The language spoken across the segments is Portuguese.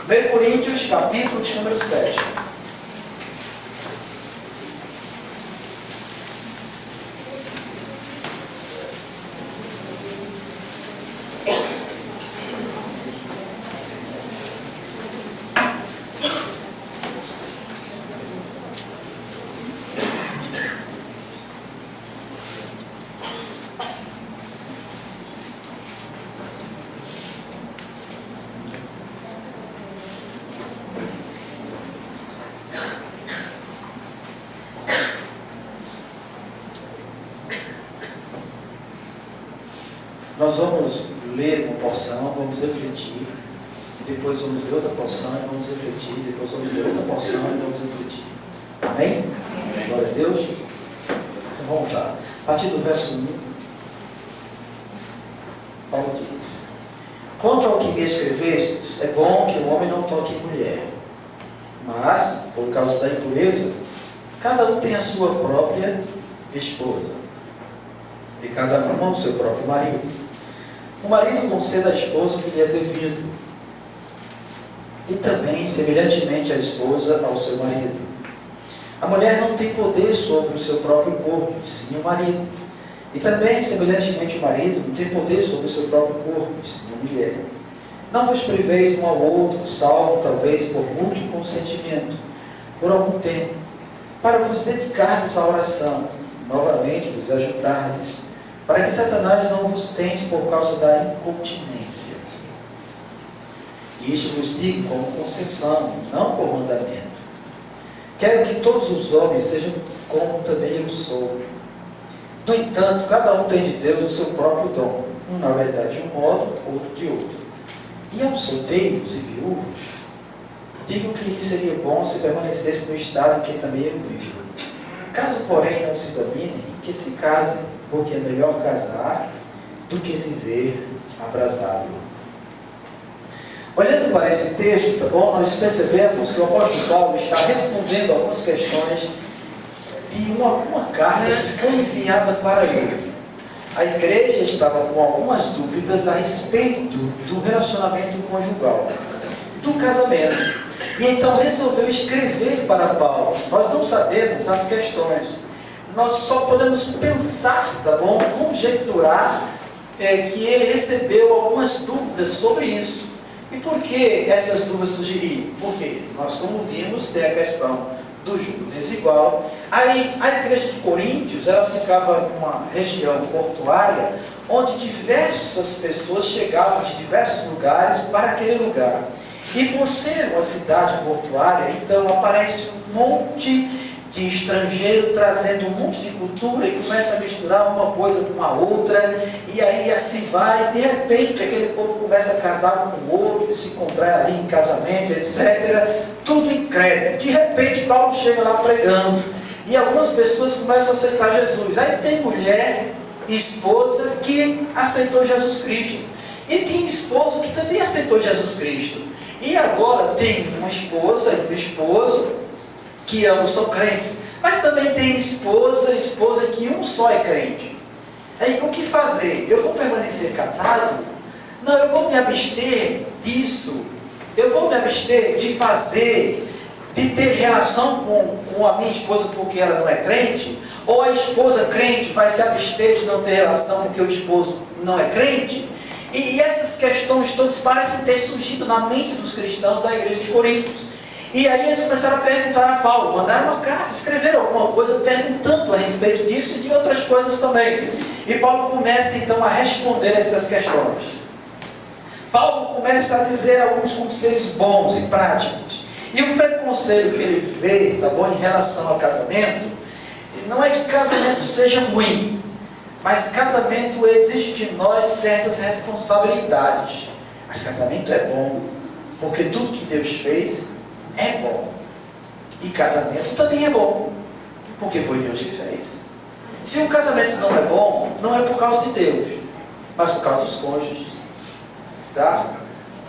1 Coríntios, capítulo de número 7. Nós vamos ler uma porção, vamos refletir, e depois vamos ler outra porção e vamos refletir, depois vamos ler outra porção e vamos refletir. Amém? Amém. Glória a Deus. Então vamos lá. A partir do verso 1, Paulo diz: quanto ao que me escrevestes, é bom que o homem não toque em mulher, mas, por causa da impureza, cada um tem a sua própria esposa, e cada um o seu próprio marido. O marido conceda à esposa o que lhe é devido, e também, semelhantemente, a esposa ao seu marido. A mulher não tem poder sobre o seu próprio corpo, e sim o marido. E também, semelhantemente, o marido não tem poder sobre o seu próprio corpo, e sim a mulher. Não vos priveis um ao outro, salvo talvez por mútuo consentimento, por algum tempo, para vos dedicardes à oração, novamente vos ajudardes, para que Satanás não vos tente por causa da incontinência. Isto vos digo como concessão, não por mandamento. Quero que todos os homens sejam como também eu sou. No entanto, cada um tem de Deus o seu próprio dom, um na verdade de um modo, outro de outro. E aos solteiros e viúvos, digo que lhes seria bom se permanecesse no estado em que também eu vivo. Caso, porém, não se dominem, que se casem, porque é melhor casar do que viver abrasado. Olhando para esse texto, tá bom, nós percebemos que o apóstolo Paulo está respondendo algumas questões de uma carta que foi enviada para ele. A igreja estava com algumas dúvidas a respeito do relacionamento conjugal, do casamento. E então resolveu escrever para Paulo. Nós não sabemos as questões. Nós só podemos pensar, tá bom? Conjecturar que ele recebeu algumas dúvidas sobre isso. E por que essas dúvidas surgiriam? Porque nós, como vimos, tem a questão do jugo desigual. Aí, a igreja de Coríntios, ela ficava numa região portuária, onde diversas pessoas chegavam de diversos lugares para aquele lugar. E por ser uma cidade portuária, então aparece um monte de estrangeiro trazendo um monte de cultura e começa a misturar uma coisa com a outra, e aí assim vai, de repente aquele povo começa a casar com o outro, se encontrar ali em casamento, etc. Tudo incrédulo. De repente Paulo chega lá pregando, e algumas pessoas começam a aceitar Jesus. Aí tem mulher, esposa, que aceitou Jesus Cristo, e tem esposo que também aceitou Jesus Cristo, e agora tem uma esposa e um esposo que ambos são crentes, mas também tem esposa que um só é crente. Aí o que fazer? Eu vou permanecer casado? Não, eu vou me abster disso. Eu vou me abster de fazer, de ter relação com a minha esposa porque ela não é crente? Ou a esposa crente vai se abster de não ter relação porque o esposo não é crente? E essas questões todas parecem ter surgido na mente dos cristãos da igreja de Coríntios. E aí eles começaram a perguntar a Paulo, mandaram uma carta, escreveram alguma coisa perguntando a respeito disso e de outras coisas também. E Paulo começa então a responder essas questões. Paulo começa a dizer alguns conselhos bons e práticos. E o primeiro conselho que ele vê, tá bom, em relação ao casamento, não é que casamento seja ruim, mas casamento exige de nós certas responsabilidades. Mas casamento é bom, porque tudo que Deus fez é bom. E casamento também é bom, porque foi Deus que fez. Se o casamento não é bom, não é por causa de Deus, mas por causa dos cônjuges. Tá?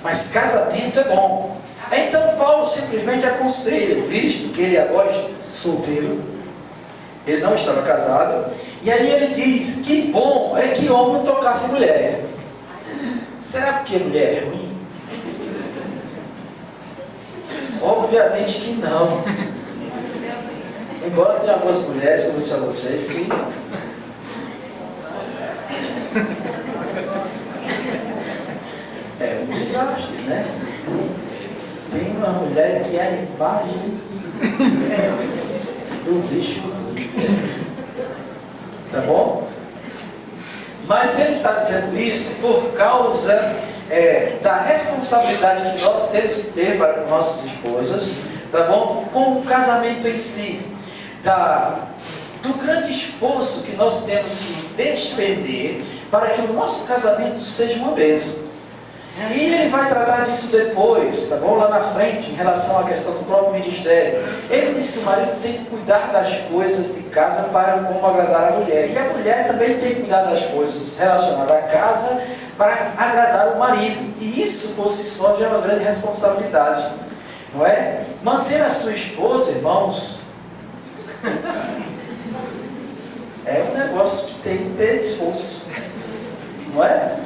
Mas casamento é bom. Então Paulo simplesmente aconselha, visto que ele agora é solteiro, ele não estava casado, e aí ele diz, que bom é que homem não tocasse mulher. Será porque mulher é ruim? Obviamente que não. Embora tenha algumas mulheres, como eu disse a vocês, que... é um desastre, né? Tem uma mulher que é a imagem do bicho. Tá bom? Mas ele está dizendo isso por causa da responsabilidade que nós temos que ter para com nossas esposas, tá bom? Com o casamento em si, do grande esforço que nós temos que despender para que o nosso casamento seja uma bênção. E ele vai tratar disso depois, tá bom? Lá na frente, em relação à questão do próprio ministério. Ele diz que o marido tem que cuidar das coisas de casa para como agradar a mulher. E a mulher também tem que cuidar das coisas relacionadas à casa para agradar o marido. E isso, por si só, já é uma grande responsabilidade. Não é? Manter a sua esposa, irmãos, é um negócio que tem que ter esforço. Não é?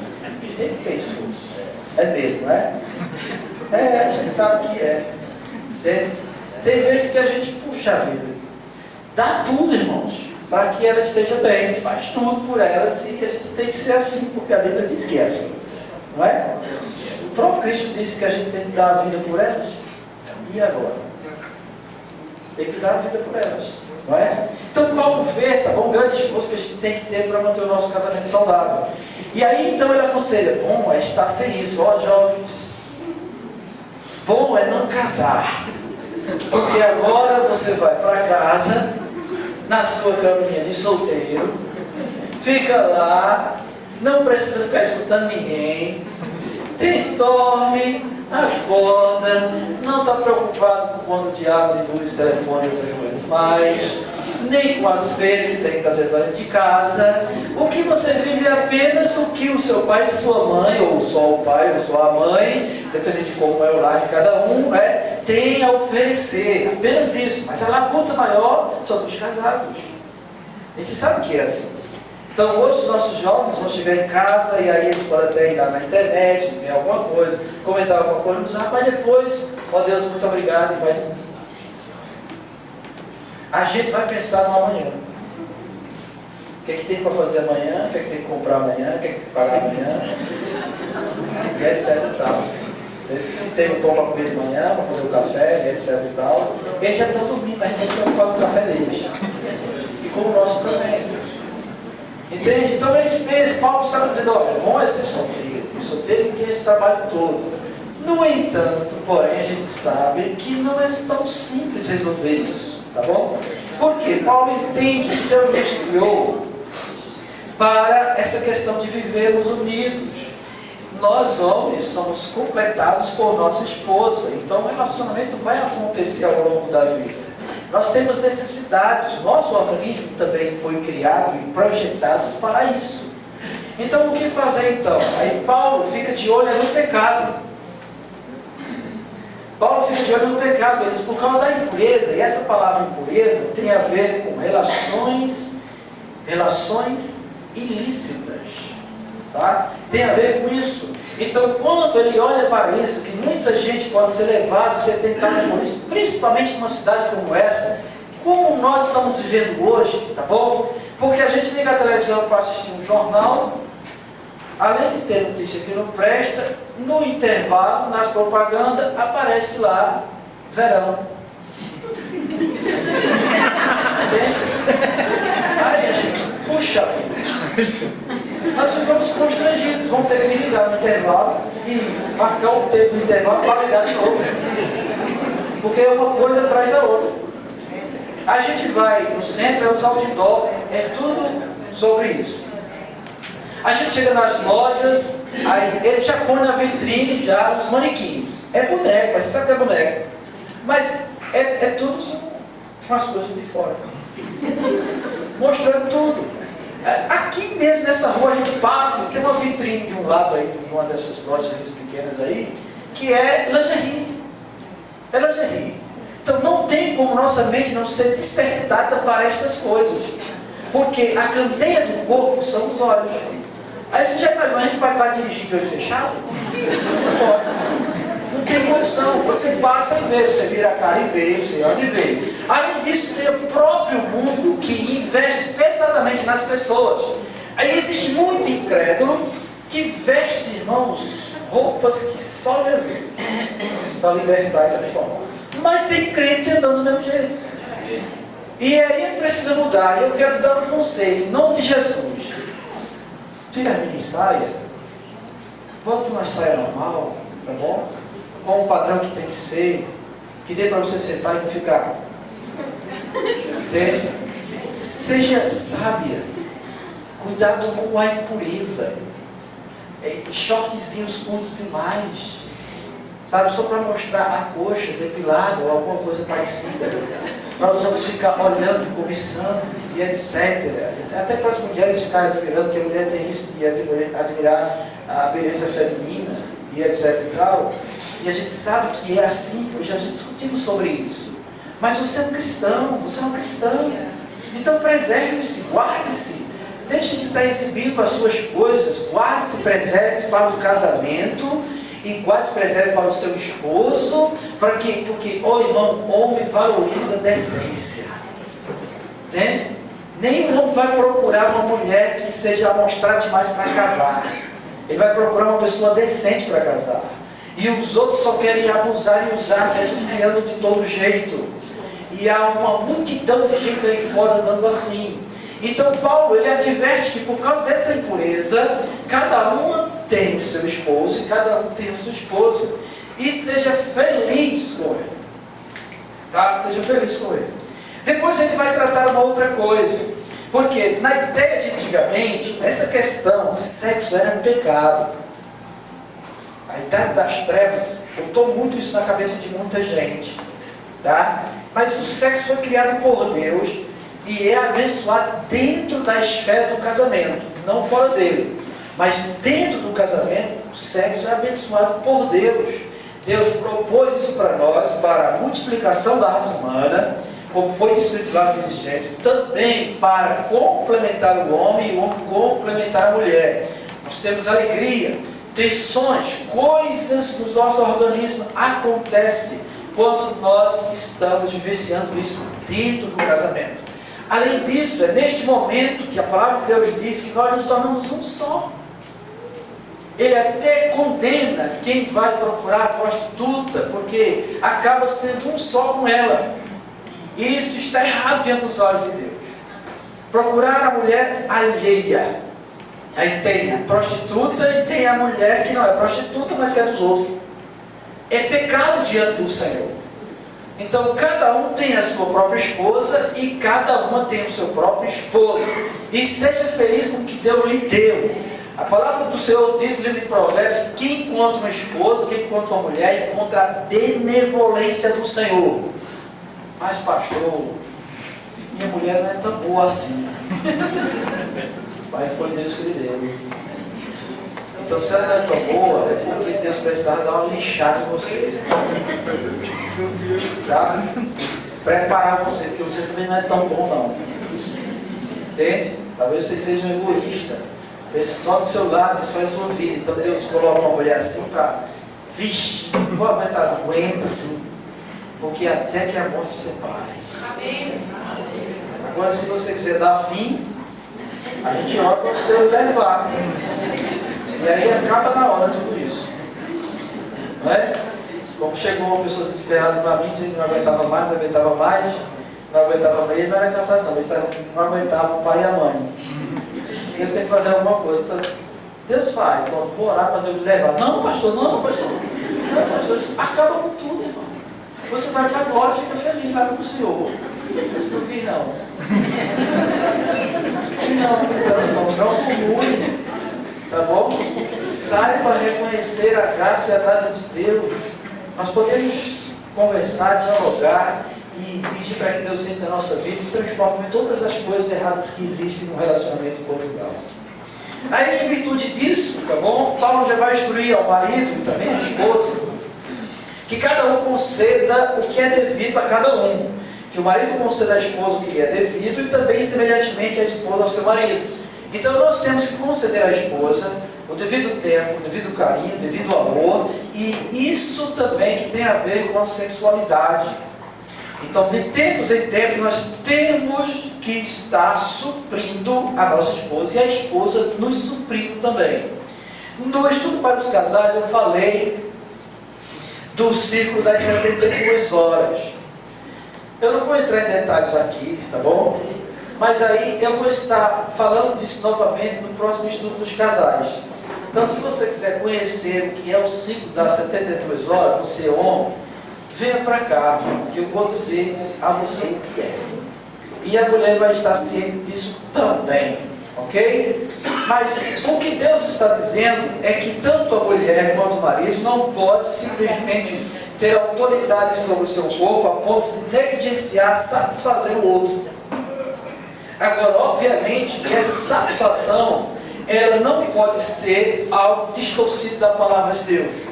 Tem que ter esforço. É mesmo, não é? A gente sabe que é. Tem vezes que a gente, puxa a vida, dá tudo, irmãos, para que ela esteja bem, faz tudo por elas, e a gente tem que ser assim, porque a Bíblia diz que é assim, não é? O próprio Cristo disse que a gente tem que dar a vida por elas, e agora? Tem que dar a vida por elas, não é? Então Paulo vê, tá bom, um grande esforço que a gente tem que ter para manter o nosso casamento saudável. E aí então ele aconselha, bom é estar sem isso, ó jovens, bom é não casar, porque agora você vai para casa, na sua caminha de solteiro, fica lá, não precisa ficar escutando ninguém, dorme, acorda, não está preocupado com conta de água, de luz, telefone e outras coisas mais, nem com as feiras que tem que fazer dentro de casa. O que você vive é apenas o que o seu pai e sua mãe, ou só o pai ou só a mãe, dependendo de como é o lar de cada um, tem a oferecer, apenas isso. Mas a labuta maior são dos casados. E você sabe que é assim. Então hoje os nossos jovens vão chegar em casa e aí eles podem até ir lá na internet, ver alguma coisa, comentar alguma coisa, mas depois, ó Deus, muito obrigado, e vai dormir. A gente vai pensar no amanhã. O que é que tem para fazer amanhã, o que é que tem que comprar amanhã, o que é que tem que pagar amanhã, e etc e tal. Se tem um pão para comer de manhã, para fazer o café, e etc e tal. Eles já estão dormindo, mas a gente vai fazer o café deles. E como o nosso também. Entende? Então eles pensam, Paulo estava dizendo, olha, bom é ser solteiro, e solteiro tem esse trabalho todo. No entanto, porém, a gente sabe que não é tão simples resolver isso, tá bom? Porque Paulo entende que Deus nos criou para essa questão de vivermos unidos. Nós, homens, somos completados por nossa esposa, então o relacionamento vai acontecer ao longo da vida. Nós temos necessidades, nosso organismo também foi criado e projetado para isso. Então o que fazer então? Aí Paulo fica de olho no pecado. Paulo fica de olho no pecado, ele diz, por causa da impureza, e essa palavra impureza tem a ver com relações ilícitas, tá? Tem a ver com isso. Então quando ele olha para isso, que muita gente pode ser levada, ser tentada por isso, principalmente numa cidade como essa, como nós estamos vivendo hoje, tá bom? Porque a gente liga a televisão para assistir um jornal, além de ter notícia que não presta, no intervalo, nas propagandas, aparece lá, verão. Entende? Aí a gente, puxa vida, nós ficamos constrangidos, vamos ter que ligar no intervalo e marcar o tempo do intervalo para ligar de novo. Porque é uma coisa atrás da outra. A gente vai no centro, é os outdoor, é tudo sobre isso. A gente chega nas lojas, aí ele já põe na vitrine já os manequins. É boneco, a gente sabe que é boneco. Mas é tudo com as coisas de fora. Mostrando tudo. Aqui mesmo nessa rua a gente passa, tem uma vitrine de um lado aí, de uma dessas lojas pequenas aí, que é lingerie. É lingerie. Então não tem como nossa mente não ser despertada para essas coisas. Porque a candeia do corpo são os olhos. Aí você já imaginou, a gente vai dirigir de olho fechado? Não pode. Não tem condição, você passa e vê, você vira a cara e vê, você olha e vê. Além disso, tem o próprio mundo que investe pesadamente nas pessoas. Aí existe muito incrédulo que veste, irmãos, roupas que só Jesus para libertar e transformar. Mas tem crente andando do mesmo jeito. E aí precisa mudar. Eu quero dar um conselho, em nome de Jesus. Tira a mini saia, volte uma saia normal, tá bom? Com o padrão que tem que ser, que dê para você sentar e não ficar. Entende? Seja sábia. Cuidado com a impureza. Shortzinhos curtos demais. Sabe, só para mostrar a coxa depilada ou alguma coisa parecida. Para os homens ficarem olhando, cobiçando e etc. Até para as mulheres ficarem admirando, porque a mulher tem risco de admirar a beleza feminina e etc e tal. E a gente sabe que é assim, hoje a gente discutimos sobre isso. Mas você é um cristão, você é um cristão. Então preserve-se, guarde-se. Deixe de estar exibindo as suas coisas. Guarde-se, preserve para o casamento. E guarde-se, preserve para o seu esposo. Para quê? Porque, irmão, homem valoriza a decência. Entende? Nenhum homem vai procurar uma mulher que seja amostrada demais para casar. Ele vai procurar uma pessoa decente para casar. E os outros só querem abusar e usar desses que andam de todo jeito. E há uma multidão de gente aí fora andando assim. Então Paulo, ele adverte que por causa dessa impureza, cada uma tem o seu esposo e cada um tem a sua esposa. E seja feliz com ele. Tá? Seja feliz com ele. Depois ele vai tratar uma outra coisa. Porque na ideia de antigamente, essa questão de sexo era um pecado. A idade das trevas botou muito isso na cabeça de muita gente. Tá? Mas o sexo foi criado por Deus e é abençoado dentro da esfera do casamento, não fora dele. Mas dentro do casamento, o sexo é abençoado por Deus. Deus propôs isso para nós, para a multiplicação da raça humana, como foi descrito lá nos Gênesis, também para complementar o homem e o homem complementar a mulher. Nós temos alegria, tensões, coisas nos nossos organismos acontecem quando nós estamos vivenciando isso dentro do casamento. Além disso, é neste momento que a palavra de Deus diz que nós nos tornamos um só. Ele até condena quem vai procurar a prostituta, porque acaba sendo um só com ela. E isso está errado diante dos olhos de Deus. Procurar a mulher alheia. Aí tem a prostituta e tem a mulher que não é prostituta, mas que é dos outros. É pecado diante do Senhor. Então cada um tem a sua própria esposa e cada uma tem o seu próprio esposo. E seja feliz com o que Deus lhe deu. A palavra do Senhor diz no livro de Provérbios: quem encontra uma esposa, quem encontra uma mulher, encontra a benevolência do Senhor. Mas pastor, minha mulher não é tão boa assim. Mas foi Deus que lhe deu. Então se ela não é tão boa, é porque Deus precisava dar uma lixada em você. Sabe? Preparar você, porque você também não é tão bom não. Entende? Talvez você seja um egoísta. Pense só do seu lado, só em sua vida. Então Deus coloca uma mulher assim para... Vixe, não vou aguentar, não aguenta assim. Porque até que a morte separe. Agora se você quiser dar fim, a gente ora para você levar. E aí acaba na hora tudo isso. Não é? Como chegou uma pessoa desesperada para mim, dizendo que não aguentava mais, não aguentava mais, não aguentava mais, ele não era cansado não, mas não aguentava o pai e a mãe. E eu tenho que fazer alguma coisa. Então, Deus faz, quando vou orar para Deus me levar. Não, pastor, não, pastor. Não, pastor, acaba com tudo, irmão. Você vai para a glória e fica feliz lá com o Senhor. Isso não diz não. Não murmure. Tá bom? Saiba reconhecer a graça e a dádiva de Deus. Nós podemos conversar, dialogar e pedir para que Deus entre na nossa vida e transforme todas as coisas erradas que existem no relacionamento conjugal. Aí, em virtude disso, tá bom? Paulo já vai instruir ao marido e também à esposa que cada um conceda o que é devido a cada um. Que o marido conceda à esposa o que lhe é devido e também, semelhantemente, a esposa ao seu marido. Então nós temos que conceder à esposa o devido tempo, o devido carinho, o devido amor, e isso também que tem a ver com a sexualidade. Então, de tempos em tempos, nós temos que estar suprindo a nossa esposa e a esposa nos suprindo também. No estudo para os casais, eu falei do ciclo das 72 horas. Eu não vou entrar em detalhes aqui, tá bom? Mas aí eu vou estar falando disso novamente no próximo estudo dos casais. Então, se você quiser conhecer o que é o ciclo das 72 horas, você é homem, venha para cá, que eu vou dizer a você o que é. E a mulher vai estar ciente disso também, ok? Mas o que Deus está dizendo é que tanto a mulher quanto o marido não pode simplesmente ter autoridade sobre o seu corpo a ponto de negligenciar, satisfazer o outro. Agora, obviamente, que essa satisfação, ela não pode ser algo distorcido da palavra de Deus.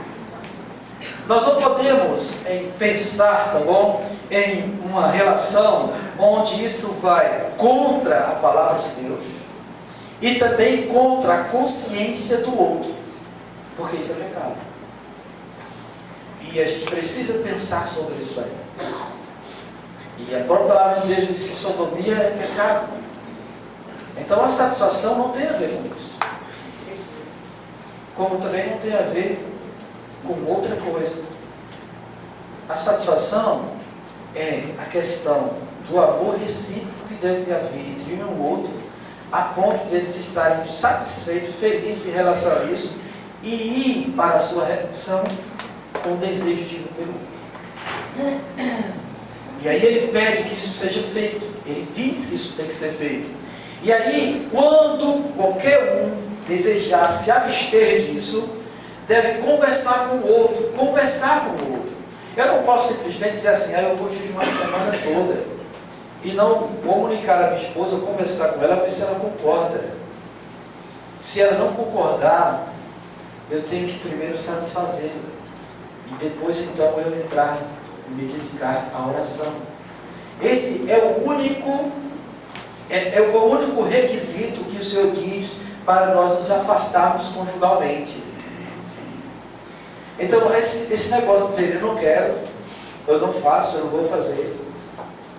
Nós não podemos pensar, tá bom, em uma relação onde isso vai contra a palavra de Deus e também contra a consciência do outro, porque isso é pecado. E a gente precisa pensar sobre isso aí. E a própria palavra de Deus diz que sodomia é pecado. Então a satisfação não tem a ver com isso. Como também não tem a ver com outra coisa. A satisfação é a questão do amor recíproco que deve haver entre um e o outro, a ponto de eles estarem satisfeitos, felizes em relação a isso, e ir para a sua redenção com desejo de um pelo outro. E aí ele pede que isso seja feito. Ele diz que isso tem que ser feito. E aí, quando qualquer um desejar se abster disso, deve conversar com o outro, conversar com o outro. Eu não posso simplesmente dizer assim, eu vou jejuar a semana toda, e não comunicar a minha esposa, conversar com ela, ver se ela concorda. Se ela não concordar, eu tenho que primeiro satisfazê-la, e depois então eu entrar e me dedicar à oração. Esse é o único requisito que o Senhor diz para nós nos afastarmos conjugalmente. Então, esse negócio de dizer, eu não quero, eu não faço, eu não vou fazer.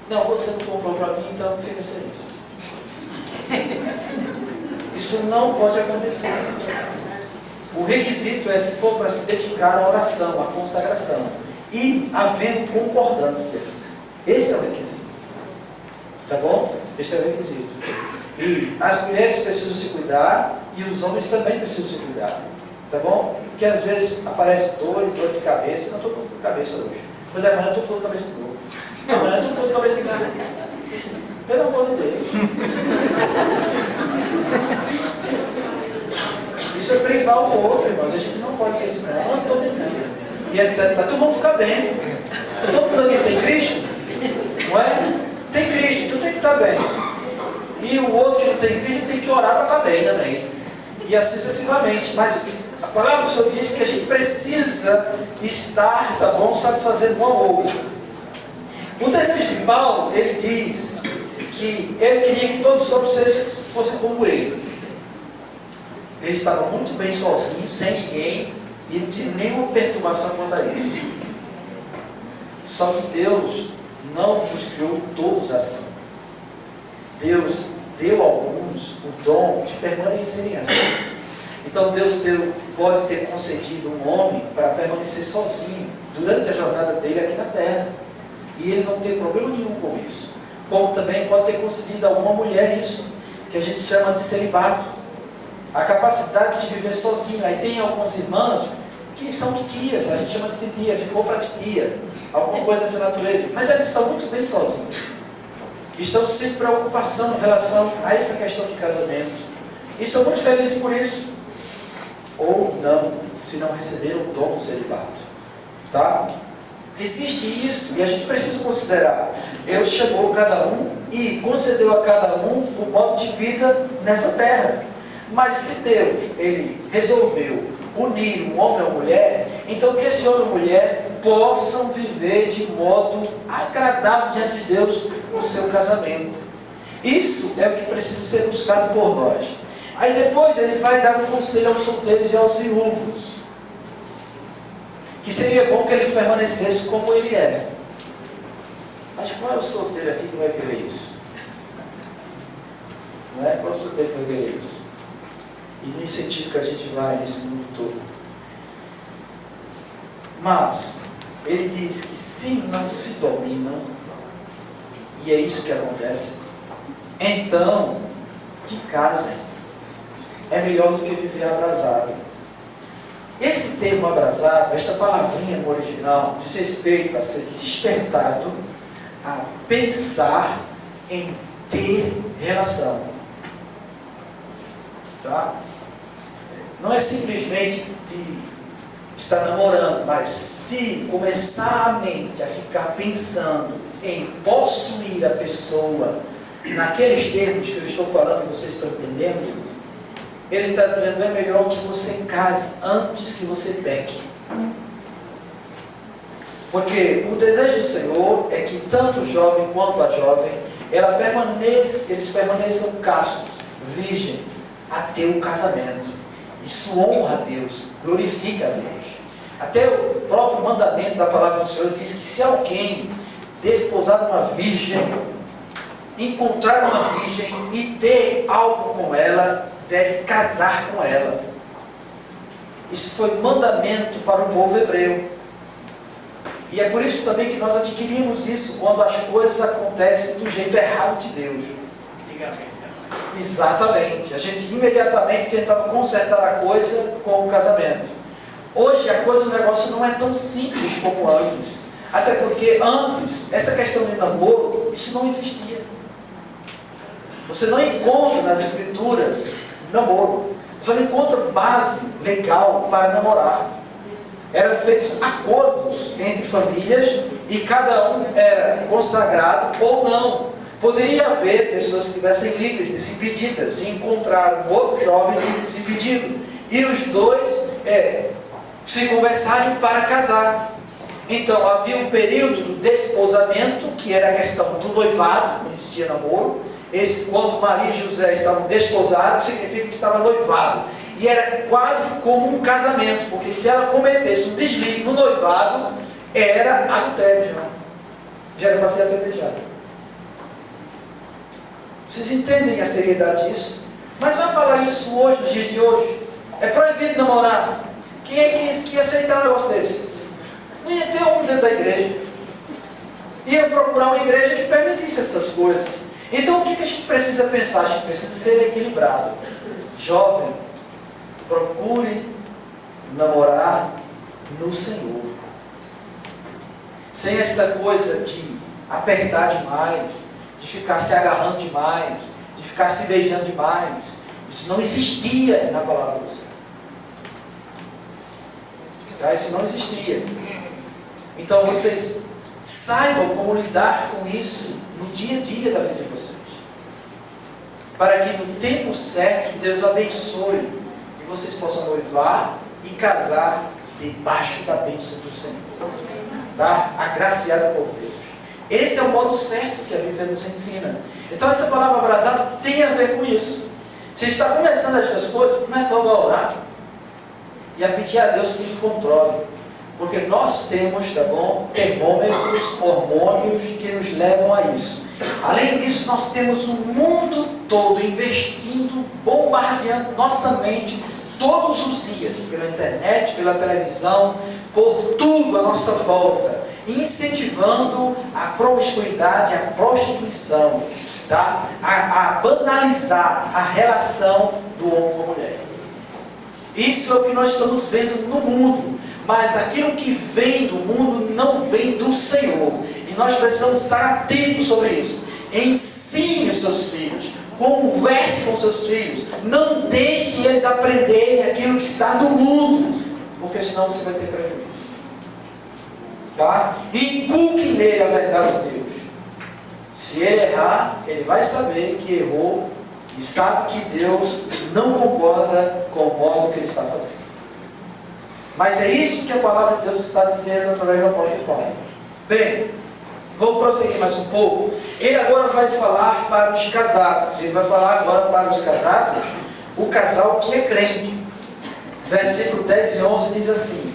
Não, você não comprou para mim, então fica sem isso. Isso não pode acontecer. O requisito é, se for para se dedicar à oração, à consagração, e havendo concordância. Esse é o requisito. Tá bom? Esse é o requisito. E as mulheres precisam se cuidar, e os homens também precisam se cuidar. Tá bom? Porque às vezes aparece dor de cabeça. Eu não estou com dor de cabeça hoje. Quando é amanhã eu estou com dor de cabeça de novo. Amanhã eu estou com dor de cabeça em casa. Pelo amor de Deus. Isso é privar o outro, irmãos. A gente não pode ser isso, não. Eu não estou bem. E etc. Então vamos ficar bem. Todo mundo aqui tem Cristo? Não é? Tem Cristo, então tem que estar bem. E o outro que não tem Cristo tem que orar para estar bem também. E assim sucessivamente. Mas a palavra do Senhor diz que a gente precisa estar, tá bom, satisfazendo um ao outro. O desejo de Paulo, ele diz que ele queria que todos os homens fossem como ele. Ele estava muito bem sozinho, sem ninguém, e não tinha nenhuma perturbação quanto a isso. Só que Deus não nos criou todos assim. Deus deu a alguns o dom de permanecerem assim. Então Deus pode ter concedido um homem para permanecer sozinho durante a jornada dele aqui na terra. E ele não tem problema nenhum com isso. Como também pode ter concedido a uma mulher isso, que a gente chama de celibato. A capacidade de viver sozinho. Aí tem algumas irmãs que são titias, a gente chama de titia, ficou para titia, alguma coisa dessa natureza. Mas elas estão muito bem sozinhas. Estão sem preocupação em relação a essa questão de casamento. E são muito felizes por isso. Ou não, se não receberam o dom do celibato. Tá? Existe isso e a gente precisa considerar. Deus chamou cada um e concedeu a cada um um modo de vida nessa terra. Mas se Deus, ele resolveu unir um homem e uma mulher, então que esse homem e mulher possam viver de modo agradável diante de Deus no seu casamento. Isso é o que precisa ser buscado por nós. Aí depois ele vai dar um conselho aos solteiros e aos viúvos, que seria bom que eles permanecessem como ele é. Mas qual é o solteiro aqui que vai querer isso? Não é? Qual é o solteiro que vai querer isso? E no incentivo que a gente vai nesse mundo todo. Mas ele diz que se não se dominam, e é isso que acontece, então que casem. É melhor do que viver abrasado. Esse termo abrasado, esta palavrinha no original, diz respeito a ser despertado a pensar em ter relação. Tá? Não é simplesmente de estar namorando, mas se começar a mente a ficar pensando em possuir a pessoa, naqueles termos que eu estou falando, que vocês estão entendendo, ele está dizendo, é melhor que você case antes que você peque. Porque o desejo do Senhor é que tanto o jovem quanto a jovem, eles permaneçam castos, virgem, até o casamento. Isso honra a Deus, glorifica a Deus. Até o próprio mandamento da palavra do Senhor diz que se alguém desposar uma virgem, encontrar uma virgem e ter algo com ela, deve casar com ela. Isso foi mandamento para o povo hebreu. E é por isso também que nós adquirimos isso quando as coisas acontecem do jeito errado de Deus. Exatamente. A gente imediatamente tentava consertar a coisa com o casamento. Hoje a coisa, o negócio não é tão simples como antes. Até porque antes, essa questão de namoro, isso não existia. Você não encontra nas escrituras namoro. Você não encontra base legal para namorar. Eram feitos acordos entre famílias e cada um era consagrado ou não. Poderia haver pessoas que estivessem livres, desimpedidas, e encontrar um outro jovem livre, desimpedido. E os dois se conversarem para casar. Então havia um período do desposamento, que era a questão do noivado, não existia namoro. Quando Maria e José estavam desposados, significa que estava noivado. E era quase como um casamento, porque se ela cometesse um deslize no noivado, era adultério já era para ser apedrejada. Vocês entendem a seriedade disso? Mas vai falar isso hoje, nos dias de hoje? É proibido namorar. Quem é que ia aceitar um negócio desse? Não ia ter um dentro da igreja. Ia procurar uma igreja que permitisse essas coisas. Então o que a gente precisa pensar? A gente precisa ser equilibrado. Jovem, procure namorar no Senhor. Sem esta coisa de apertar demais, de ficar se agarrando demais, de ficar se beijando demais. Isso não existia na palavra do Senhor. Tá? Isso não existia. Então vocês saibam como lidar com isso no dia a dia da vida de vocês. Para que no tempo certo Deus abençoe e vocês possam noivar e casar debaixo da bênção do Senhor. Tá? Agraciado por Deus. Esse é o modo certo que a Bíblia nos ensina. Então essa palavra abrasado tem a ver com isso. Se está começando essas coisas, comece logo a orar e a pedir a Deus que lhe controle. Porque nós temos, tá bom, termômetros, hormônios que nos levam a isso. Além disso, nós temos o mundo todo investindo, bombardeando nossa mente todos os dias, pela internet, pela televisão, por tudo à nossa volta, incentivando a promiscuidade, a prostituição, tá? a banalizar a relação do homem com a mulher. Isso é o que nós estamos vendo no mundo. Mas aquilo que vem do mundo não vem do Senhor. E nós precisamos estar atentos sobre isso. Ensine os seus filhos. Converse com seus filhos. Não deixe eles aprenderem aquilo que está no mundo. Porque senão você vai ter prejuízo. Tá? Inculque nele a verdade de Deus. Se ele errar, ele vai saber que errou. E sabe que Deus não concorda com o modo que ele está fazendo. Mas é isso que a palavra de Deus está dizendo através do apóstolo Paulo. Bem, vamos prosseguir mais um pouco. Ele agora vai falar para os casados. Ele vai falar agora para os casados o casal que é crente. Versículo 10 e 11 diz assim: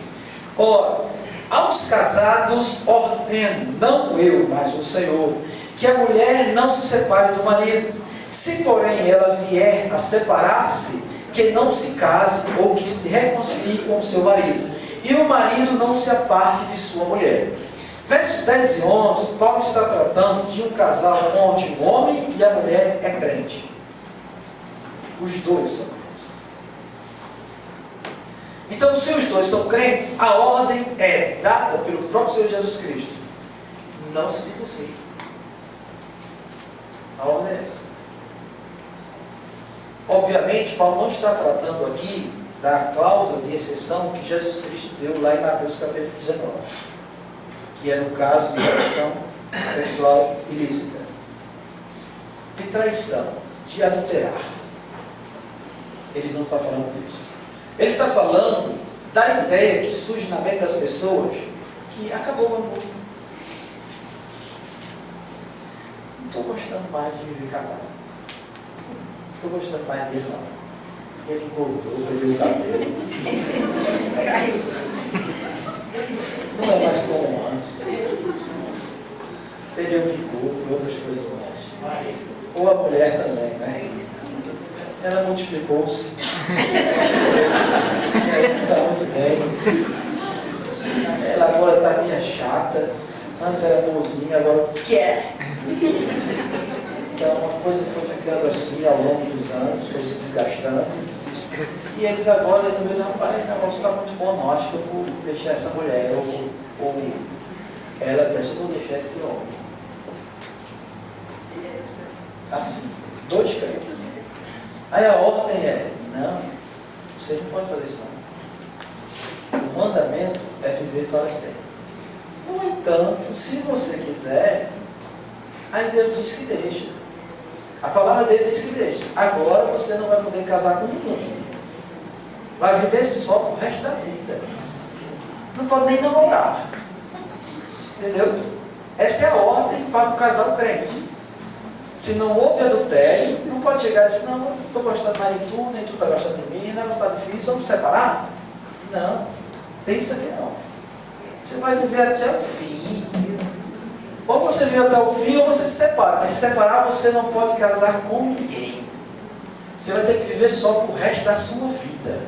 ora, aos casados ordeno, não eu, mas o Senhor, que a mulher não se separe do marido. Se porém ela vier a separar-se, que não se case ou que se reconcilie com o seu marido, e o marido não se aparte de sua mulher. Versos 10 e 11, Paulo está tratando de um casal onde o homem e a mulher é crente. Os dois são crentes. Então, se os dois são crentes, a ordem é dada pelo próprio Senhor Jesus Cristo: não se divorcie. A ordem é essa. Obviamente, Paulo não está tratando aqui da cláusula de exceção que Jesus Cristo deu lá em Mateus capítulo 19, que era o caso de relação sexual ilícita, de traição, de adulterar. Ele não está falando disso. Ele está falando da ideia que surge na mente das pessoas que acabou o amor. Não estou gostando mais de viver casado. Não estou gostando mais dele, não. Ele engordou, perdeu o cabelo. Não é mais como antes. Perdeu o vigor e outras coisas mais. Ou a mulher também, né? Ela multiplicou-se. Ela está muito bem. Ela agora está meio chata. Antes era boazinha, agora quer. Então uma coisa foi ficando assim ao longo dos anos, foi se desgastando. E eles agora resolveram: rapaz, o negócio está muito bom, não, acho que eu vou deixar essa mulher. Ou ela pensa: eu vou deixar esse homem. Assim, dois crentes. Aí a ordem é: não, você não pode fazer isso não. O mandamento é viver para sempre. No entanto, se você quiser, aí Deus diz que deixa. A palavra dele diz que deixa. Agora você não vai poder casar com ninguém. Vai viver só pro resto da vida. Não pode nem namorar. Entendeu? Essa é a ordem para o casal crente. Se não houve adultério, não pode chegar e dizer: não, não estou gostando mais de tu, nem tu está gostando de mim, não está difícil, vamos separar? Não, tem isso aqui não. Você vai viver até o fim. Ou você vive até o fim, ou você se separa. Mas se separar, você não pode casar com ninguém. Você vai ter que viver só pro resto da sua vida.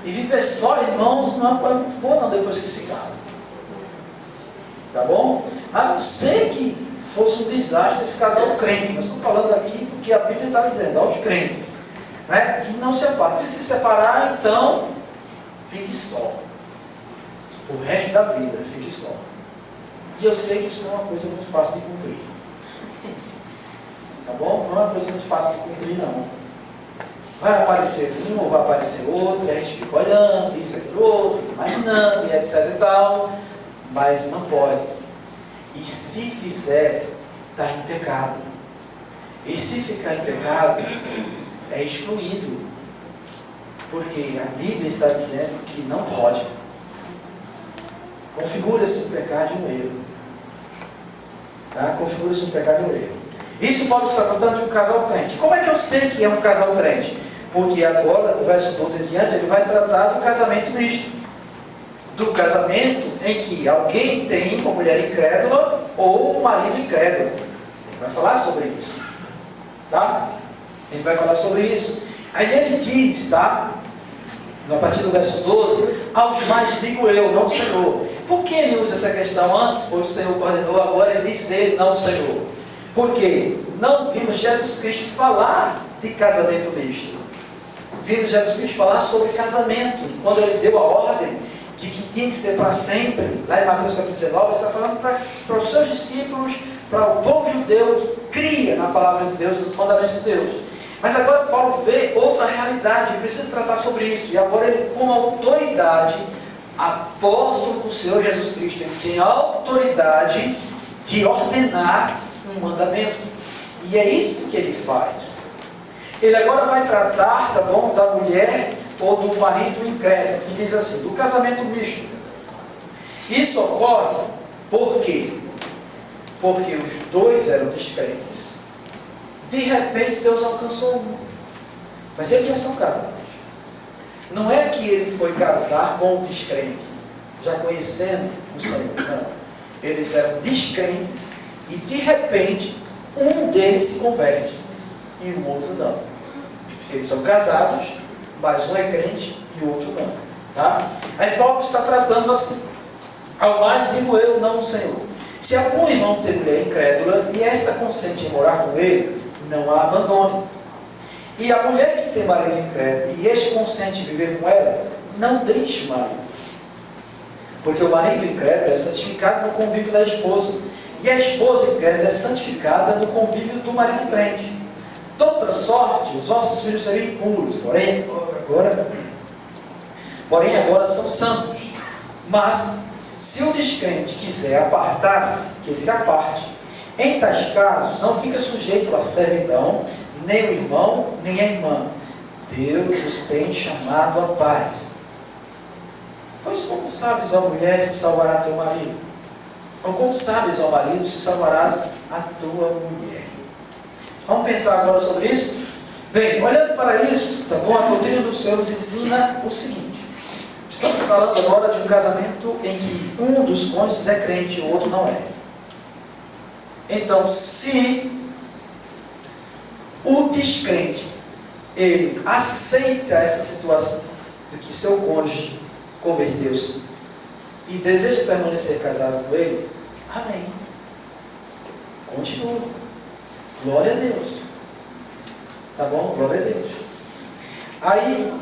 E viver só, irmãos, não é uma coisa muito boa não, depois que se casa. Tá bom? A não ser que fosse um desastre esse casal crente. Nós estamos falando aqui do que a Bíblia está dizendo, aos crentes, né? Que não se apartem. Se separar, então, fique só. O resto da vida, fique só. E eu sei que isso não é uma coisa muito fácil de cumprir. Tá bom? Não é uma coisa muito fácil de cumprir, não. Vai aparecer um ou vai aparecer outro, a gente fica olhando, isso, aquilo, outro, imaginando, e etc e tal. Mas não pode. E se fizer, está em pecado. E se ficar em pecado, é excluído. Porque a Bíblia está dizendo que não pode. Configura-se um pecado e um erro. Tá? Configura-se um pecado e um erro. Isso Paulo está tratando de um casal crente. Como é que eu sei que é um casal crente? Porque agora, no verso 12 em diante, ele vai tratar do casamento misto. Do casamento em que alguém tem uma mulher incrédula ou um marido incrédulo. Ele vai falar sobre isso. Tá? Ele vai falar sobre isso. Aí ele diz, tá? A partir do verso 12: aos mais digo eu, não o Senhor. Por que ele usa essa questão? Antes foi o Senhor que ordenou, agora ele diz ele, não o Senhor. Porque não vimos Jesus Cristo falar de casamento misto. Vimos Jesus Cristo falar sobre casamento. E quando ele deu a ordem de que tinha que ser para sempre, lá em Mateus capítulo 19, ele está falando para os seus discípulos, para o povo judeu que cria na palavra de Deus, nos mandamentos de Deus. Mas agora Paulo vê outra realidade, precisa tratar sobre isso. E agora ele, com autoridade, apóstolo do Senhor Jesus Cristo, ele tem a autoridade de ordenar um mandamento. E é isso que ele faz. Ele agora vai tratar, tá bom, da mulher ou do marido incrédulo, que diz assim, do casamento misto. Isso ocorre por quê? Porque os dois eram descrentes. De repente Deus alcançou um. Mas eles já são casados. Não é que ele foi casar com o descrente, já conhecendo o Senhor. Não. Eles eram descrentes e de repente um deles se converte e o outro não. Eles são casados, mas um é crente e o outro não. Tá? Aí Paulo está tratando assim: ao mais digo eu, não o Senhor. Se algum irmão tem mulher incrédula e esta consente em morar com ele, não a abandone. E a mulher que tem marido incrédulo e este consente em viver com ela, não deixe o marido. Porque o marido incrédulo é santificado no convívio da esposa, e a esposa incrédula é santificada no convívio do marido crente. De outra sorte, os vossos filhos seriam impuros, porém agora são santos. Mas, se o descrente quiser apartar-se, que se aparte. Em tais casos, não fica sujeito à servidão, nem o irmão, nem a irmã. Deus os tem chamado à paz. Pois como sabes, ó mulher, se salvará teu marido? Ou como sabes, ó marido, se salvarás a tua mulher? Vamos pensar agora sobre isso? Bem, olhando para isso, tá bom? A doutrina do Senhor nos ensina o seguinte: estamos falando agora de um casamento em que um dos cônjuges é crente e o outro não é. Então, se o descrente, ele aceita essa situação de que seu cônjuge converteu-se e deseja permanecer casado com ele, amém. Continua. Glória a Deus. Tá bom? Glória a Deus. Aí,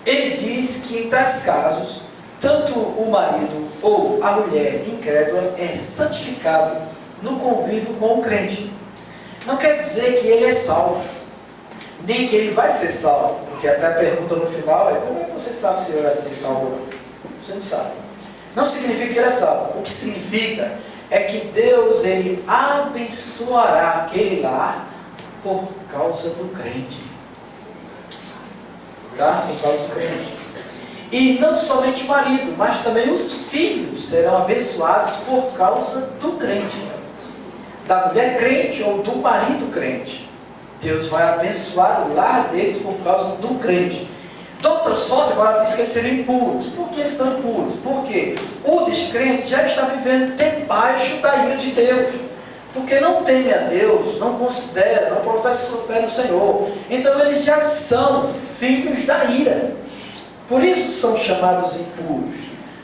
ele diz que em tais casos, tanto o marido ou a mulher incrédula é santificado no convívio com o crente. Não quer dizer que ele é salvo, nem que ele vai ser salvo, porque até a pergunta no final é: como é que você sabe se ele vai ser salvo ou não? Você não sabe. Não significa que ele é salvo. O que significa é que Deus, ele abençoará aquele lar por causa do crente. Tá? Por causa do crente. E não somente o marido, mas também os filhos serão abençoados por causa do crente. Da mulher crente ou do marido crente. Deus vai abençoar o lar deles por causa do crente. De outra sorte, agora diz que eles seriam impuros. Por que eles são impuros? Porque o descrente já está vivendo debaixo da ira de Deus. Porque não teme a Deus, não considera, não professa sua fé no Senhor. Então eles já são filhos da ira. Por isso são chamados impuros.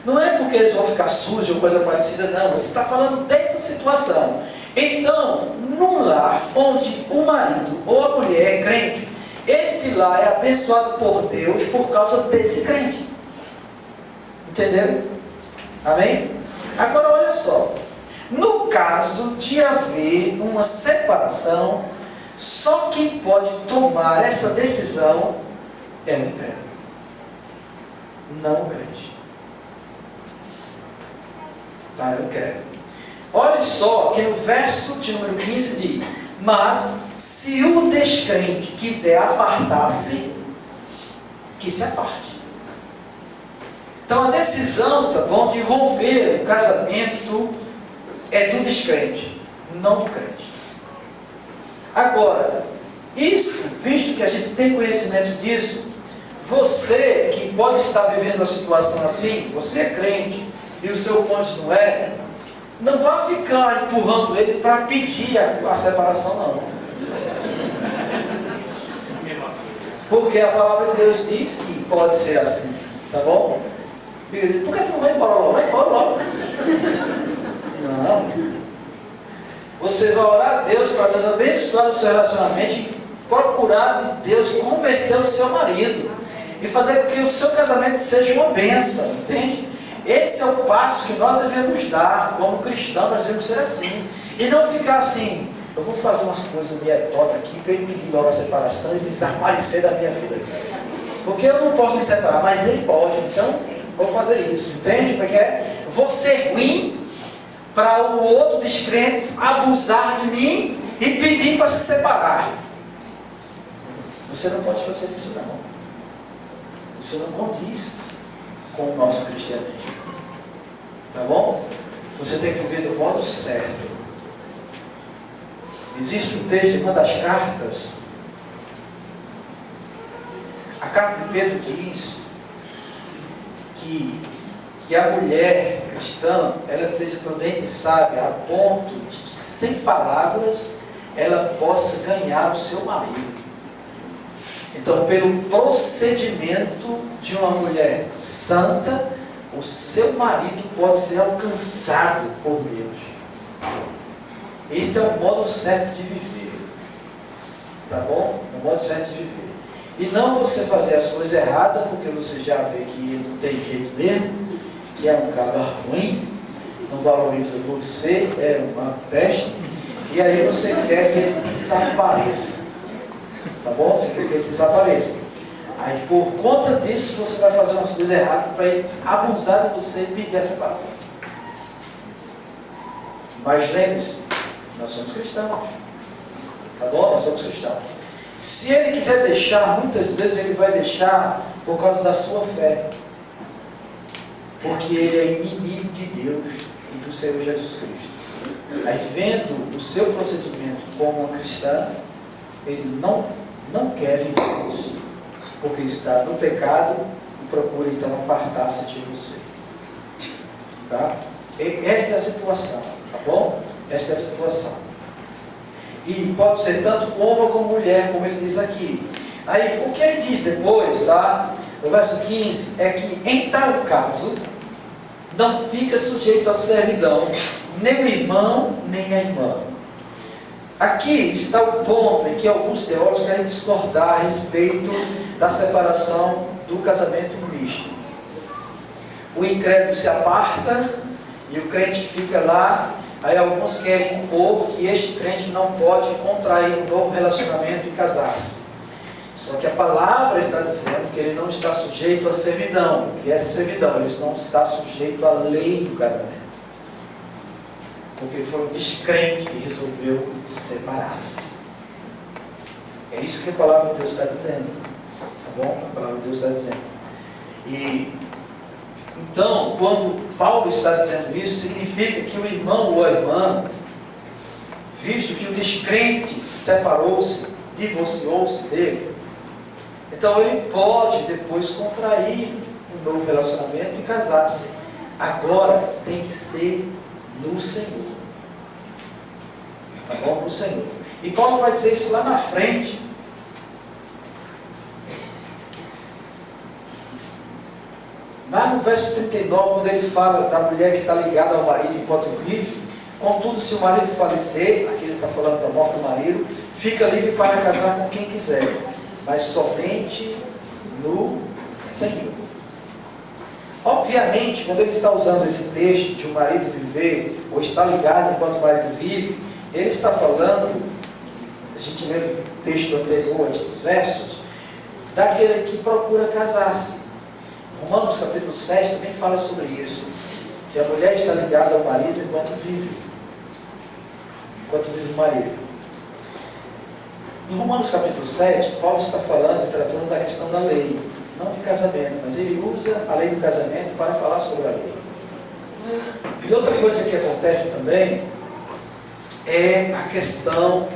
Não é porque eles vão ficar sujos ou coisa parecida, não. Ele está falando dessa situação. Então, num lar onde o marido ou a mulher é crente, este lar é abençoado por Deus por causa desse crente. Entenderam? Amém? Agora olha só. No caso de haver uma separação, só quem pode tomar essa decisão é o incrédulo, não o crente. Tá? É o incrédulo. Olha só que no verso de número 15 diz: mas se o descrente quiser apartar-se, que se aparte. Então a decisão, tá bom, de romper o casamento é do descrente, não do crente. Agora, isso, visto que a gente tem conhecimento disso, você que pode estar vivendo uma situação assim, você é crente e o seu cônjuge não é, não vá ficar empurrando ele para pedir a separação, não. Porque a palavra de Deus diz que pode ser assim, tá bom? Por que tu não vai embora logo? Vai embora logo. Não. Você vai orar a Deus para Deus abençoar o seu relacionamento e procurar de Deus converter o seu marido e fazer com que o seu casamento seja uma bênção, entende? Esse é o passo que nós devemos dar como cristãos. Nós devemos ser assim e não ficar assim: eu vou fazer umas coisas meia torta aqui para ele pedir logo a separação e desaparecer da minha vida, porque eu não posso me separar, mas ele pode, então vou fazer isso, entende? Porque vou ser ruim para o outro descrente abusar de mim e pedir para se separar. Você não pode fazer isso, não. Isso não condiz com o nosso cristianismo. Tá bom? Você tem que viver do modo certo. Existe um texto em uma das cartas carta de Pedro diz que a mulher cristã, ela seja prudente e sábia, a ponto de que, sem palavras, ela possa ganhar o seu marido. Então, pelo procedimento de uma mulher santa, o seu marido pode ser alcançado por Deus. Esse é o modo certo de viver. Tá bom? É o modo certo de viver. E não você fazer as coisas erradas, porque você já vê que ele não tem jeito mesmo, que é um cara ruim, não valoriza você, é uma peste, e aí você quer que ele desapareça. Tá bom? Você quer que ele desapareça. Aí por conta disso você vai fazer umas coisas erradas para eles abusar de você e pedir a separação. Mas lembre-se, nós somos cristãos. Tá bom? Nós somos cristãos. Se ele quiser deixar, muitas vezes ele vai deixar por causa da sua fé. Porque ele é inimigo de Deus e do Senhor Jesus Cristo. Aí vendo o seu procedimento como uma cristã, ele não quer viver isso. Porque está no pecado e procura então apartar-se de você. Tá? Esta é a situação, tá bom? Esta é a situação. E pode ser tanto homem como mulher, como ele diz aqui. Aí, o que ele diz depois, tá? No verso 15, é que em tal caso, não fica sujeito à servidão, nem o irmão, nem a irmã. Aqui está o ponto em que alguns teólogos querem discordar a respeito da separação do casamento misto. O incrédulo se aparta e o crente fica lá. Aí alguns querem impor que este crente não pode contrair um novo relacionamento e casar-se. Só que a palavra está dizendo que ele não está sujeito à servidão. O que é essa servidão? Ele não está sujeito à lei do casamento. Porque foi um descrente que resolveu separar-se. É isso que a palavra de Deus está dizendo. Tá bom? A palavra de Deus está dizendo. E então, quando Paulo está dizendo isso, significa que o irmão ou a irmã, visto que o descrente separou-se, divorciou-se dele, então ele pode depois contrair um novo relacionamento e casar-se. Agora tem que ser no Senhor. Tá bom? No Senhor. E Paulo vai dizer isso lá na frente. Lá no verso 39, quando ele fala da mulher que está ligada ao marido enquanto vive, contudo, se o marido falecer, aqui ele está falando da morte do marido, fica livre para casar com quem quiser, mas somente no Senhor. Obviamente, quando ele está usando esse texto de o marido viver, ou está ligado enquanto o marido vive, ele está falando, a gente lê o texto anterior a estes versos, daquele que procura casar-se. Romanos capítulo 7 também fala sobre isso, que a mulher está ligada ao marido enquanto vive o marido. Em Romanos capítulo 7, Paulo está falando e tratando da questão da lei, não de casamento, mas ele usa a lei do casamento para falar sobre a lei. E outra coisa que acontece também é a questão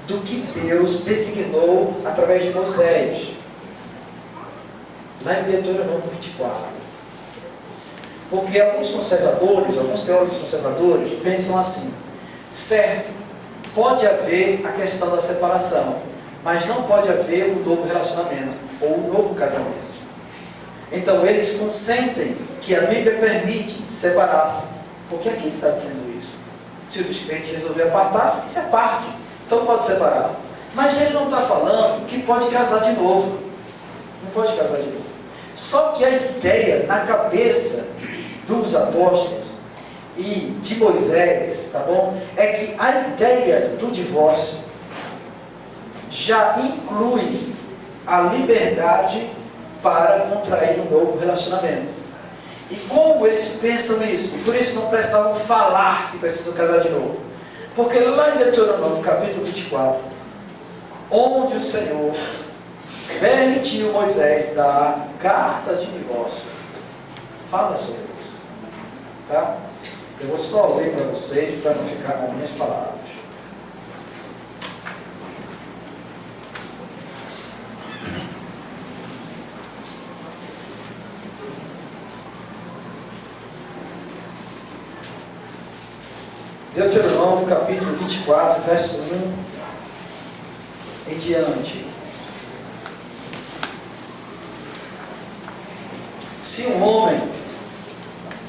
do que Deus designou através de Moisés. Lá em Deuteronômio 24. Porque alguns conservadores, alguns teólogos conservadores pensam assim: certo, pode haver a questão da separação, mas não pode haver um novo relacionamento ou um novo casamento. Então eles consentem que a Bíblia permite separar-se, porque aqui está dizendo isso. Se o descrente resolver apartar-se, que se aparte, então pode separar. Mas ele não está falando que pode casar de novo. Não pode casar de novo. Só que a ideia na cabeça dos apóstolos e de Moisés, tá bom? É que a ideia do divórcio já inclui a liberdade para contrair um novo relacionamento. E como eles pensam isso? E por isso não precisavam falar que precisam casar de novo. Porque lá em Deuteronômio capítulo 24, onde o Senhor permitiu Moisés dar carta de divórcio, fala sobre isso, tá? Eu vou só ler para vocês, para não ficar nas minhas palavras. Deuteronômio capítulo 24, verso 1 em diante. Se um homem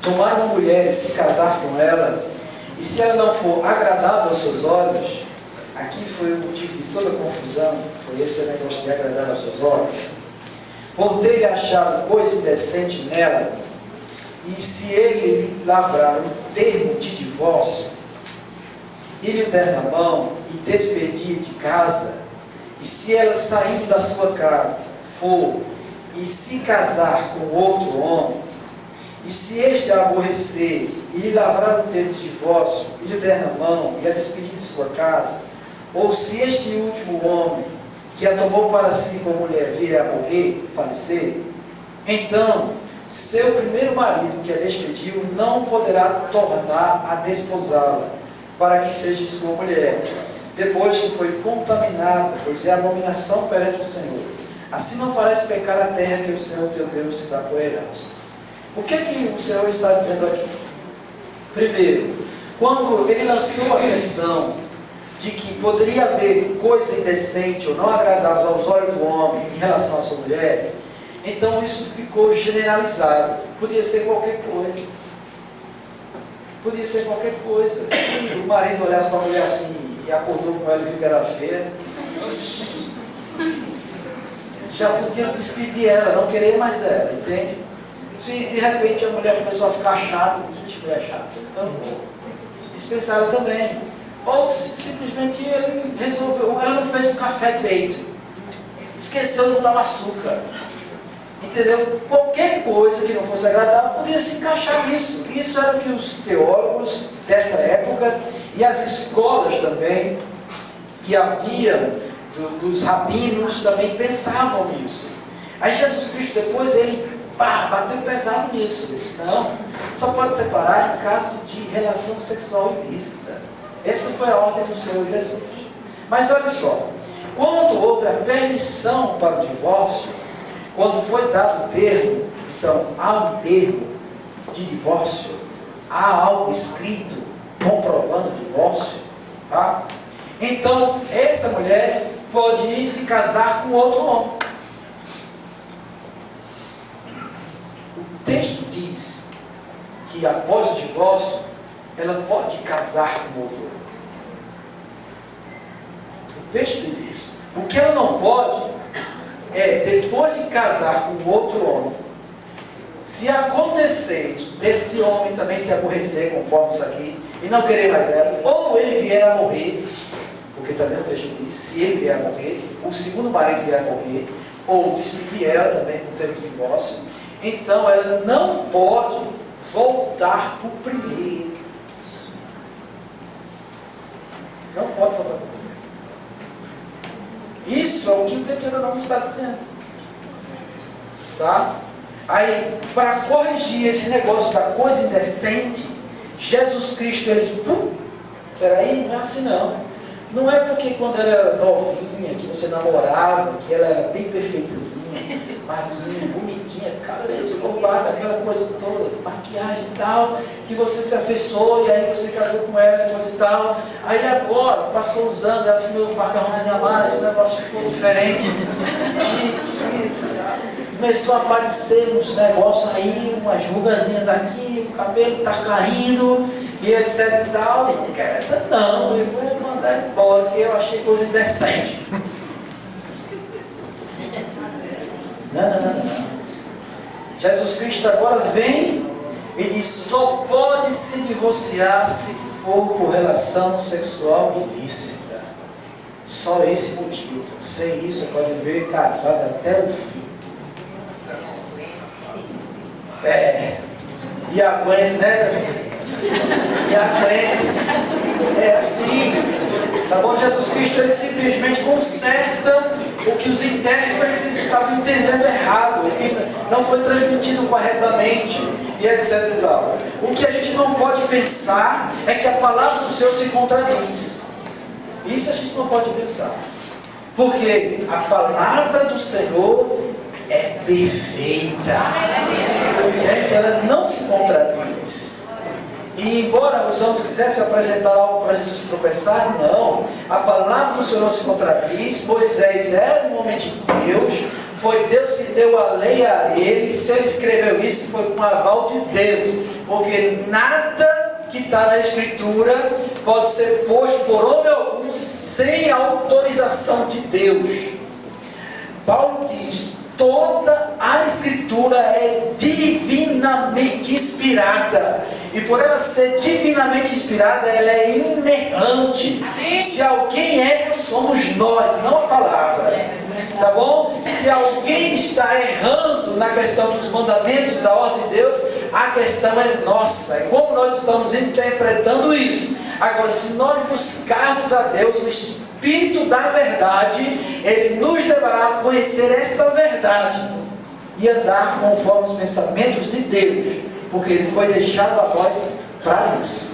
tomar uma mulher e se casar com ela, e se ela não for agradável aos seus olhos, aqui foi o motivo de toda a confusão, foi esse negócio de agradar aos seus olhos, por ter achado coisa indecente nela, e se ele lhe lavrar um termo de divórcio, e lhe der na mão, e despedir de casa, e se ela saindo da sua casa for, e se casar com outro homem, e se este a aborrecer, e lhe lavrar um termo de divórcio, e lhe der na mão, e a despedir de sua casa, ou se este último homem, que a tomou para si como mulher, vier a morrer, falecer, então, seu primeiro marido, que a despediu, não poderá tornar a desposá-la, para que seja sua mulher, depois que foi contaminada, pois é abominação perante o Senhor. Assim não farás pecar a terra que o Senhor teu Deus te dá por herança. O que é que o Senhor está dizendo aqui? Primeiro, quando ele lançou a questão de que poderia haver coisa indecente ou não agradável aos olhos do homem em relação à sua mulher, então isso ficou generalizado. Podia ser qualquer coisa. Podia ser qualquer coisa. Se o marido olhasse para a mulher assim e acordou com ela e viu que era feia, já podia despedir ela, não querer mais ela, entende? Se de repente a mulher começou a ficar chata, disse, mulher chata, então dispensar ela também. Ou simplesmente ele resolveu, ela não fez um café direito, esqueceu de botar açúcar, entendeu? Qualquer coisa que não fosse agradável podia se encaixar nisso. Isso era o que os teólogos dessa época e as escolas também que haviam dos rabinos também pensavam nisso. Aí Jesus Cristo depois ele bateu pesado nisso. Ele disse, não, só pode separar em caso de relação sexual ilícita. Essa foi a ordem do Senhor Jesus. Mas olha só, quando houve a permissão para o divórcio, quando foi dado o termo, então há um termo de divórcio, há algo escrito comprovando o divórcio, tá? Então essa mulher pode ir se casar com outro homem. O texto diz que após o divórcio ela pode casar com outro homem. O texto diz isso. O que ela não pode é, depois de casar com outro homem, se acontecer desse homem também se aborrecer, conforme isso aqui, e não querer mais ela, ou ele vier a morrer, porque também o texto diz, se ele vier a morrer, o segundo marido vier a morrer, ou despedir ela também com termo de divórcio, então ela não pode voltar para o primeiro. Não pode voltar para o primeiro. Isso é o que o Deuteronômio está dizendo. Tá? Aí, para corrigir esse negócio da coisa indecente, Jesus Cristo, ele peraí, não é assim não. Não é porque quando ela era novinha, que você namorava, que ela era bem perfeitazinha, magrinha, bonitinha, cabelo escovado, aquela coisa toda, maquiagem e tal, que você se afeiçoou e aí você casou com ela, coisa e tal. Aí agora, passou os anos, ela comeu os macarrãozinhos a mais, o negócio ficou diferente. E começou a aparecer uns negócios aí, umas rugazinhas aqui, o cabelo está caindo, e etc e tal. Não quero essa não, eu vou mandar embora, que eu achei coisa indecente. Não. Jesus Cristo agora vem e diz, só pode se divorciar se for por relação sexual ilícita. Só esse motivo. Sem isso, você pode ver casado até o fim. E aguenta, né? E aguenta. É assim. Tá bom? Jesus Cristo, ele simplesmente conserta o que os intérpretes estavam entendendo errado, o que não foi transmitido corretamente, e etc e tal. O que a gente não pode pensar é que a palavra do Senhor se contradiz. Isso a gente não pode pensar. Porque a palavra do Senhor é perfeita. Ela não se contradiz. E embora os homens quisessem apresentar algo para Jesus tropeçar, não. A palavra do Senhor se contradiz. Moisés era um homem de Deus. Foi Deus que deu a lei a ele. Se ele escreveu isso, foi com aval de Deus. Porque nada que está na Escritura pode ser posto por homem algum sem a autorização de Deus. Paulo diz: toda a Escritura é divinamente inspirada. E por ela ser divinamente inspirada, ela é inerrante. Se alguém erra, somos nós, não a palavra. Tá bom? Se alguém está errando na questão dos mandamentos da ordem de Deus, a questão é nossa. E como nós estamos interpretando isso? Agora, se nós buscarmos a Deus, o Espírito da verdade, Ele nos levará a conhecer esta verdade e andar conforme os pensamentos de Deus. Porque Ele foi deixado a nós para isso.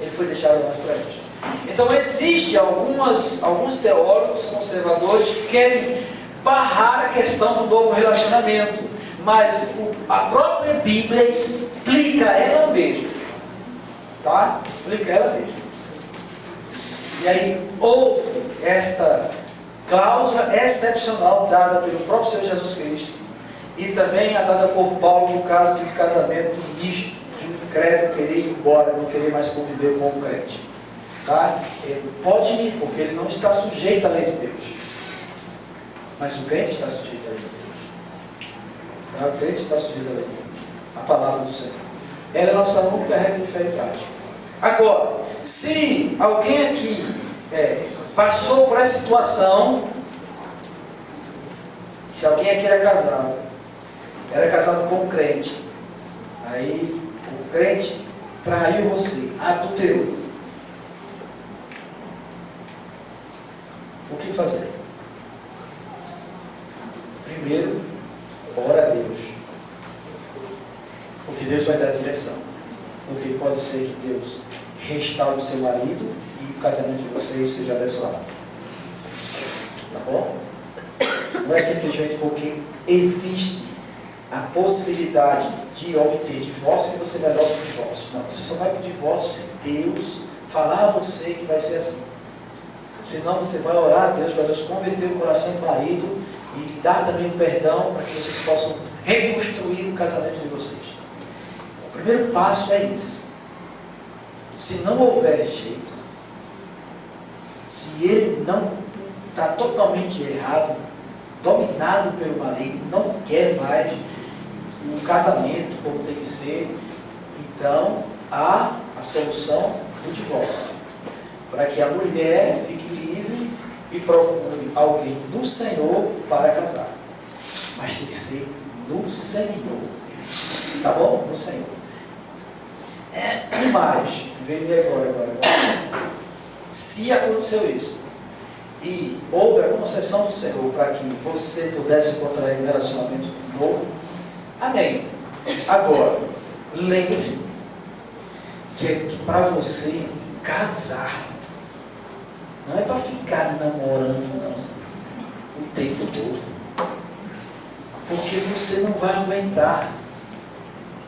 Ele foi deixado a nós para isso. Então existem alguns teólogos conservadores que querem barrar a questão do novo relacionamento. Mas a própria Bíblia explica ela mesma. Tá? Explica ela mesma. E aí houve esta cláusula excepcional dada pelo próprio Senhor Jesus Cristo. E também a dada por Paulo no caso de um casamento misto, de um incrédulo querer ir embora, não querer mais conviver com o crente. Tá? Ele pode ir, porque ele não está sujeito à lei de Deus. Mas o crente está sujeito à lei de Deus. Tá? O crente está sujeito à lei de Deus. A palavra do Senhor. Ela é a nossa única regra de fé e prática. Agora, se alguém aqui passou por essa situação, se alguém aqui era casado com um crente, aí o crente traiu você, adulterou, o que fazer? Primeiro, ora a Deus, porque Deus vai dar direção, porque pode ser que Deus restaure o seu marido e o casamento de vocês seja abençoado. Tá bom? Não é simplesmente porque existe a possibilidade de obter divórcio que você vai dar o divórcio. Não, você só vai para o divórcio se Deus falar a você que vai ser assim. Senão você vai orar a Deus para Deus converter o coração do marido e lhe dar também o perdão para que vocês possam reconstruir o casamento de vocês. O primeiro passo é esse. Se não houver jeito, se ele não está totalmente errado, dominado pelo maligno, não quer mais o casamento como tem que ser, então há a solução do divórcio, para que a mulher fique livre e procure alguém do Senhor para casar. Mas tem que ser no Senhor. Tá bom? No Senhor. E mais, vem agora. Se aconteceu isso, e houve a concessão do Senhor para que você pudesse contrair um relacionamento novo, amém. Agora, lembre-se que para você casar, não é para ficar namorando não, o tempo todo, porque você não vai aguentar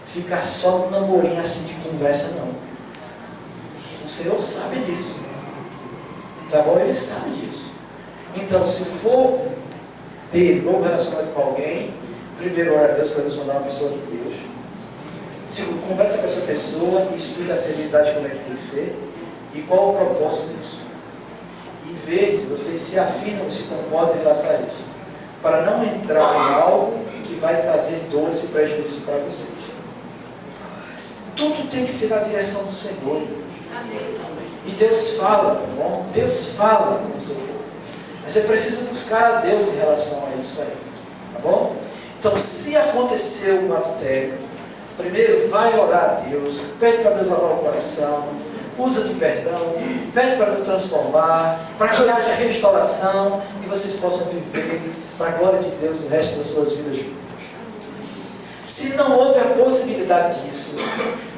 ficar só no namorinho assim de conversa não. O Senhor sabe disso. Tá bom? Ele sabe disso. Então, se for ter novo relacionamento com alguém, primeiro ora a Deus para Deus mandar uma pessoa de Deus. Segundo, conversa com essa pessoa e explica a seriedade como é que tem que ser e qual o propósito disso. E vê se vocês se afinam, se concordam em relação a isso, para não entrar em algo que vai trazer dores e prejuízos para vocês. Tudo tem que ser na direção do Senhor. E Deus fala, tá bom? Deus fala com o seu povo. Mas você precisa buscar a Deus em relação a isso aí. Tá bom? Então, se aconteceu um adultério, primeiro vai orar a Deus, pede para Deus lavar o coração, usa de perdão, pede para Deus transformar, para que haja restauração e vocês possam viver para a glória de Deus o resto das suas vidas juntos. Se não houve a possibilidade disso,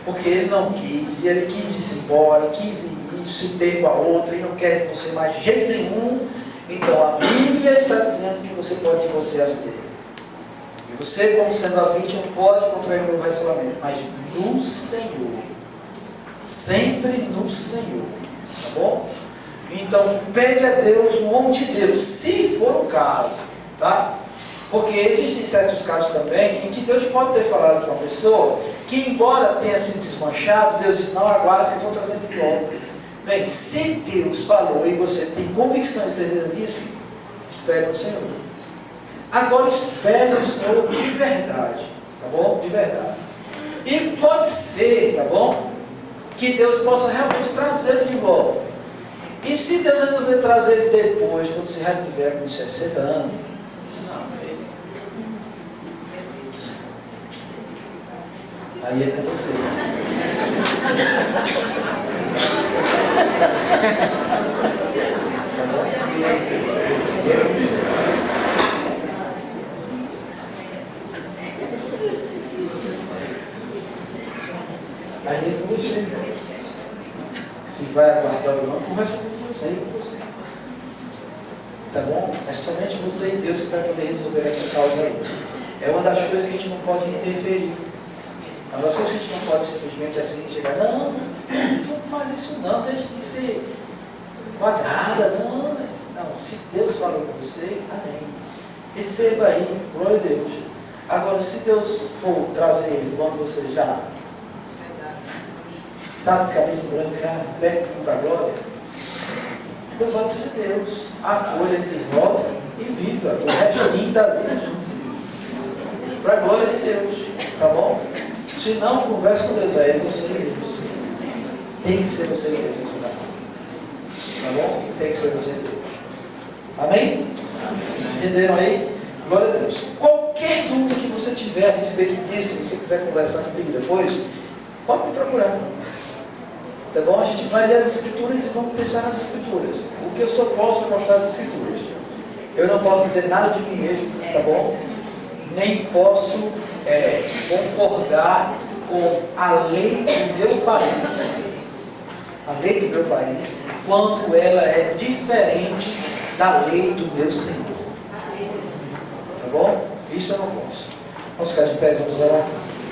porque ele não quis, e ele quis ir embora, quis ir se ter com a outra e não quer você mais de jeito nenhum, então a Bíblia está dizendo que você pode divorciar dele. E você, como sendo a vítima, pode contrair um novo relacionamento, mas no Senhor. sempre no Senhor, tá bom? Então, pede a Deus um homem de Deus, se for o caso, tá? Porque existem certos casos também em que Deus pode ter falado para uma pessoa que, embora tenha sido desmanchado, Deus diz, não, aguarda que eu vou trazer de volta. Bem, se Deus falou e você tem convicção e certeza disso, espere no Senhor. Agora espere no Senhor de verdade, tá bom? De verdade. E pode ser, tá bom? Que Deus possa realmente trazer ele de volta. E se Deus resolver trazer ele depois, quando você já tiver com 60 anos, aí é com você. Aí é com você. Aí é com você. Se vai aguardar ou não, conversa com Deus, aí é com você. Tá bom? É somente você e Deus que vai poder resolver essa causa aí. É uma das coisas que a gente não pode interferir. É uma das coisas que a gente não pode simplesmente assim chegar, não, tu não faz isso não, deixa de ser quadrada, não, mas não, se Deus falou com você, amém. Receba aí, glória a Deus. Agora, se Deus for trazer ele quando você já está de cabelo branco, já pertinho para a glória, louvado seja Deus, acolha ele de volta e viva o restinho da vida junto, para a glória de Deus, tá bom? Se não, converse com Deus, aí é você e Deus. Tem que ser você e Deus nessa casa, tá bom? Tem que ser você e Deus. Amém? Entenderam aí? Glória a Deus. Qualquer dúvida que você tiver a respeito disso, se você quiser conversar comigo depois, pode me procurar. Tá bom? A gente vai ler as Escrituras e vamos pensar nas Escrituras. O que eu só posso é mostrar as Escrituras. Eu não posso dizer nada de mim mesmo, tá bom? Nem posso concordar com a lei do meu país. A lei do meu país, quando ela é diferente da lei do meu Senhor. Tá bom? Isso eu não posso. Vamos ficar de pé, vamos orar.